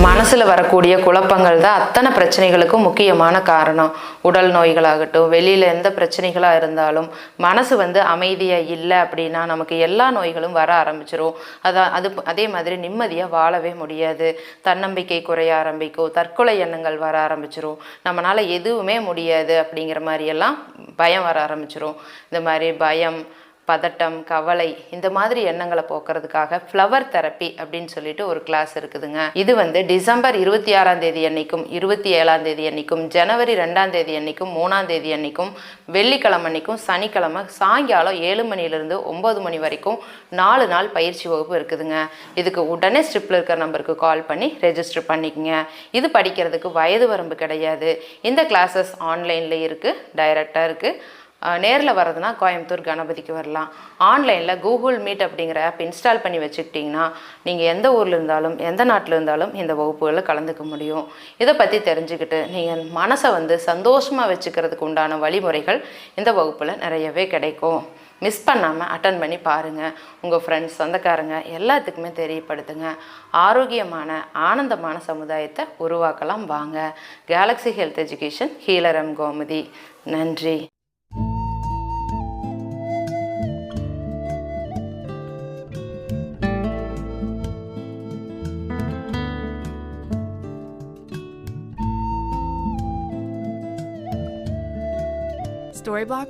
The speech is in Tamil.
மனசில் வரக்கூடிய குழப்பங்கள் தான் அத்தனை பிரச்சனைகளுக்கும் முக்கியமான காரணம். உடல் நோய்களாகட்டும், வெளியில் எந்த பிரச்சனைகளாக இருந்தாலும் மனசு அமைதியாக இல்லை அப்படின்னா நமக்கு எல்லா நோய்களும் வர ஆரம்பிச்சிரும். அதே மாதிரி நிம்மதியாக வாழவே முடியாது. தன்னம்பிக்கை குறைய ஆரம்பிக்கும், தற்கொலை எண்ணங்கள் வர ஆரம்பிச்சிரும், நம்மளால் எதுவுமே முடியாது அப்படிங்கிற மாதிரியெல்லாம் பயம் வர ஆரம்பிச்சிரும். இந்த மாதிரி பயம், பதட்டம், கவலை இந்த மாதிரி எண்ணங்களை போக்குறதுக்காக ஃப்ளவர் தெரப்பி அப்படின்னு சொல்லிட்டு ஒரு கிளாஸ் இருக்குதுங்க. இது டிசம்பர் 26ஆம் தேதி அன்னைக்கும் 27ஆம் தேதி அன்னைக்கும் ஜனவரி 2ஆம் தேதி அன்னைக்கும் 3ஆம் தேதி அன்னைக்கும் வெள்ளிக்கிழமை அன்னைக்கும் சனிக்கிழமை சாயங்காலம் 7 மணிலிருந்து 9 மணி வரைக்கும் 4 நாள் பயிற்சி வகுப்பு இருக்குதுங்க. இதுக்கு உடனே ஸ்ட்ரிப்பில் இருக்கிற நம்பருக்கு கால் பண்ணி ரெஜிஸ்டர் பண்ணிக்கங்க. இது படிக்கிறதுக்கு வயது வரம்பு கிடையாது. இந்த கிளாஸஸ் ஆன்லைனில் இருக்குது, டைரக்டாக இருக்குது. நேரில் வரதுனா கோயம்புத்தூர் கணபதிக்கு வரலாம். ஆன்லைனில் கூகுள் மீட் அப்படிங்கிற ஆப் இன்ஸ்டால் பண்ணி வச்சுக்கிட்டிங்கன்னா நீங்கள் எந்த ஊரில் இருந்தாலும் எந்த நாட்டில் இருந்தாலும் இந்த வகுப்புகளில் கலந்துக்க முடியும். இதை பற்றி தெரிஞ்சுக்கிட்டு நீங்கள் மனசை சந்தோஷமாக வச்சுக்கிறதுக்கு உண்டான வழிமுறைகள் இந்த வகுப்பில் நிறையவே கிடைக்கும். மிஸ் பண்ணாமல் அட்டன் பண்ணி பாருங்கள். உங்கள் ஃப்ரெண்ட்ஸ், சொந்தக்காரங்க எல்லாத்துக்குமே தெரியப்படுத்துங்க. ஆரோக்கியமான ஆனந்தமான சமுதாயத்தை உருவாக்கலாம். வாங்க. Galaxy health education, healer M. Gomathi. நன்றி. Storyblocks